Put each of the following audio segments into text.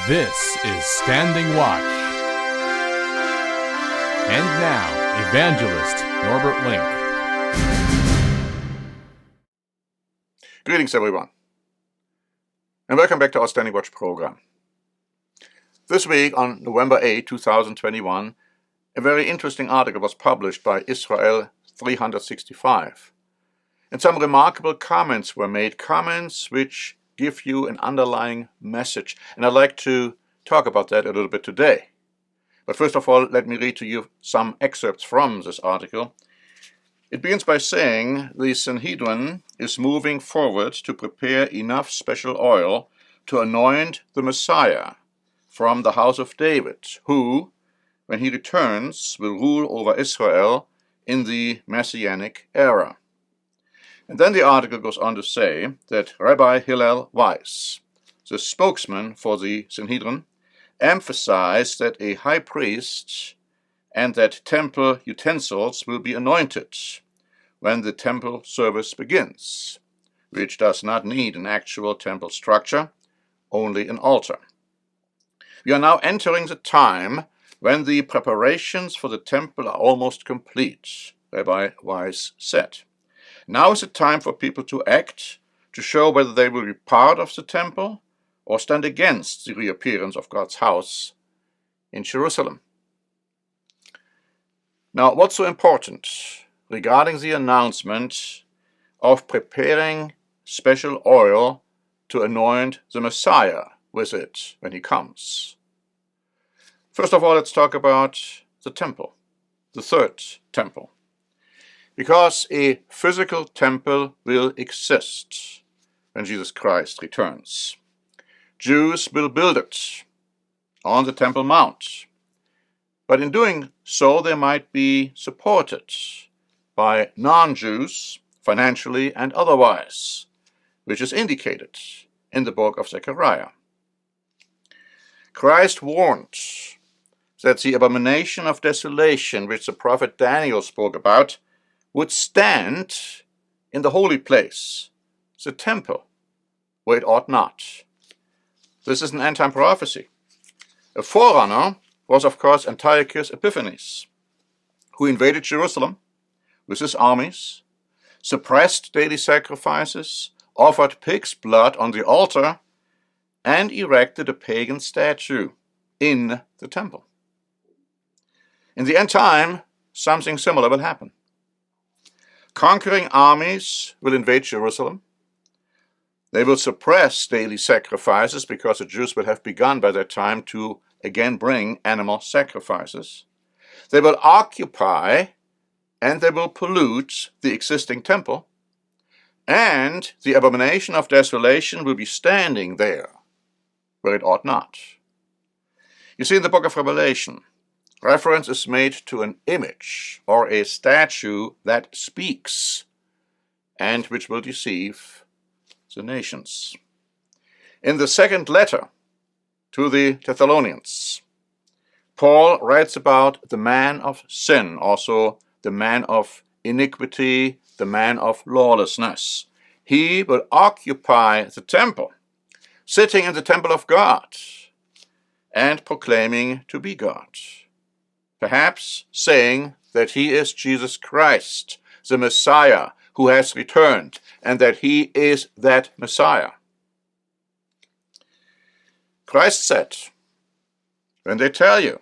This is Standing Watch. And now, Evangelist Norbert Link. Greetings, everyone, and welcome back to our Standing Watch program. This week, on November 8, 2021, a very interesting article was published by Israel 365. And some remarkable comments were made, comments which give you an underlying message. And I'd like to talk about that a little bit today. But first of all, let me read to you some excerpts from this article. It begins by saying the Sanhedrin is moving forward to prepare enough special oil to anoint the Messiah from the house of David, who, when he returns, will rule over Israel in the Messianic era. And then the article goes on to say that Rabbi Hillel Weiss, the spokesman for the Sanhedrin, emphasized that a high priest and that temple utensils will be anointed when the temple service begins, which does not need an actual temple structure, only an altar. We are now entering the time when the preparations for the temple are almost complete, Rabbi Weiss said. Now is the time for people to act, to show whether they will be part of the temple or stand against the reappearance of God's house in Jerusalem. Now, what's so important regarding the announcement of preparing special oil to anoint the Messiah with it when he comes? First of all, let's talk about the temple, the third temple. Because a physical temple will exist when Jesus Christ returns. Jews will build it on the Temple Mount. But in doing so, they might be supported by non-Jews, financially and otherwise, which is indicated in the book of Zechariah. Christ warned that the abomination of desolation, which the prophet Daniel spoke about, would stand in the holy place, the temple, where it ought not. This is an end-time prophecy. A forerunner was, of course, Antiochus Epiphanes, who invaded Jerusalem with his armies, suppressed daily sacrifices, offered pig's blood on the altar, and erected a pagan statue in the temple. In the end time, something similar will happen. Conquering armies will invade Jerusalem. They will suppress daily sacrifices because the Jews will have begun by that time to again bring animal sacrifices. They will occupy and they will pollute the existing temple. And the abomination of desolation will be standing there where it ought not. You see, in the book of Revelation, reference is made to an image or a statue that speaks and which will deceive the nations. In the second letter to the Thessalonians, Paul writes about the man of sin, also the man of iniquity, the man of lawlessness. He will occupy the temple, sitting in the temple of God and proclaiming to be God. Perhaps saying that he is Jesus Christ, the Messiah who has returned, and that he is that Messiah. Christ said, when they tell you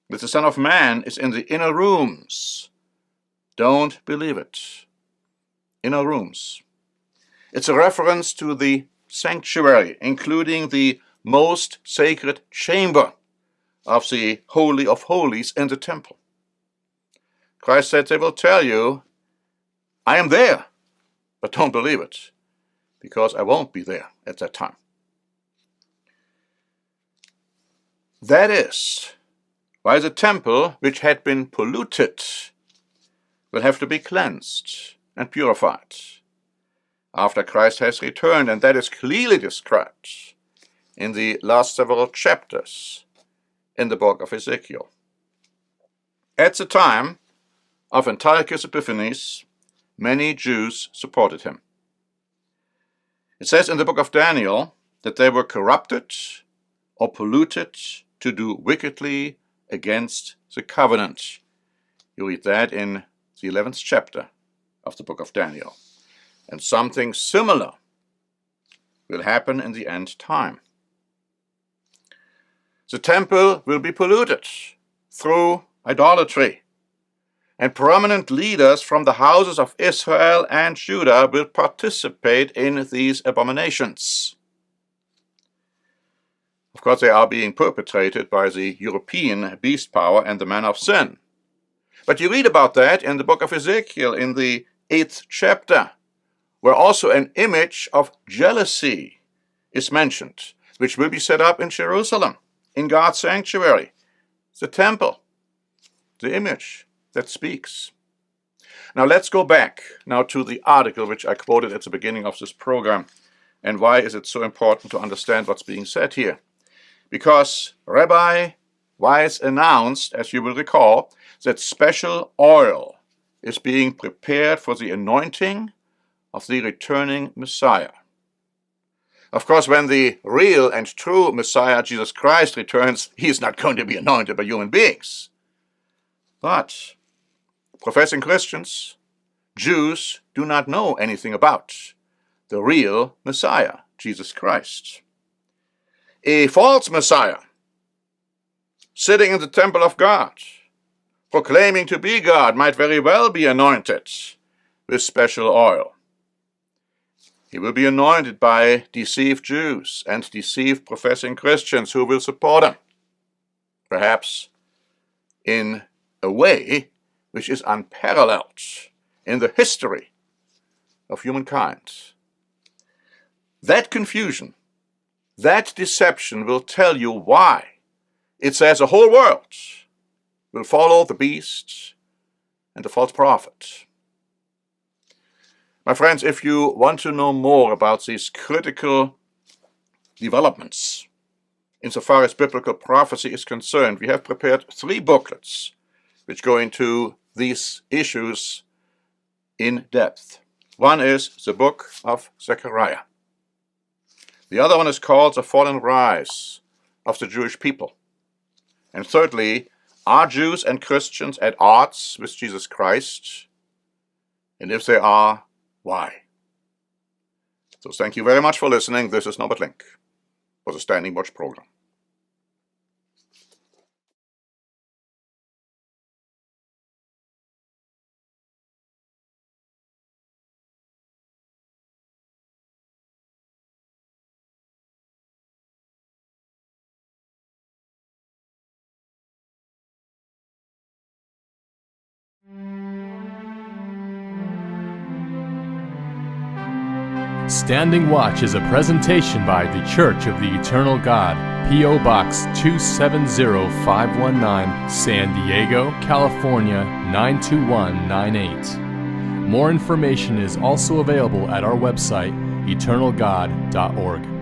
that the Son of Man is in the inner rooms, don't believe it. Inner rooms. It's a reference to the sanctuary, including the most sacred chamber of the Holy of Holies in the temple. Christ said they will tell you, I am there, but don't believe it, because I won't be there at that time. That is why the temple, which had been polluted, will have to be cleansed and purified after Christ has returned, and that is clearly described in the last several chapters in the book of Ezekiel. At the time of Antiochus Epiphanes, many Jews supported him. It says in the book of Daniel that they were corrupted or polluted to do wickedly against the covenant. You read that in the 11th chapter of the book of Daniel. And something similar will happen in the end time. The temple will be polluted through idolatry, and prominent leaders from the houses of Israel and Judah will participate in these abominations. Of course, they are being perpetrated by the European beast power and the man of sin. But you read about that in the book of Ezekiel in the 8th chapter, where also an image of jealousy is mentioned, which will be set up in Jerusalem, in God's sanctuary, the temple, the image that speaks. Now let's go back now to the article which I quoted at the beginning of this program. And why is it so important to understand what's being said here? Because Rabbi Weiss announced, as you will recall, that special oil is being prepared for the anointing of the returning Messiah. Of course, when the real and true Messiah, Jesus Christ, returns, he is not going to be anointed by human beings. But professing Christians, Jews, do not know anything about the real Messiah, Jesus Christ. A false Messiah, sitting in the temple of God, proclaiming to be God, might very well be anointed with special oil. He will be anointed by deceived Jews and deceived professing Christians who will support him, perhaps in a way which is unparalleled in the history of humankind. That confusion, that deception will tell you why it says the whole world will follow the beast and the false prophet. My friends, if you want to know more about these critical developments, insofar as biblical prophecy is concerned, we have prepared 3 booklets which go into these issues in depth. One is the book of Zechariah. The other one is called The Fall and Rise of the Jewish People. And thirdly, are Jews and Christians at odds with Jesus Christ? And if they are, why? So thank you very much for listening. This is Norbert Link for the Standing Watch program. Standing Watch is a presentation by The Church of the Eternal God, P.O. Box 270519, San Diego, California 92198. More information is also available at our website, eternalgod.org.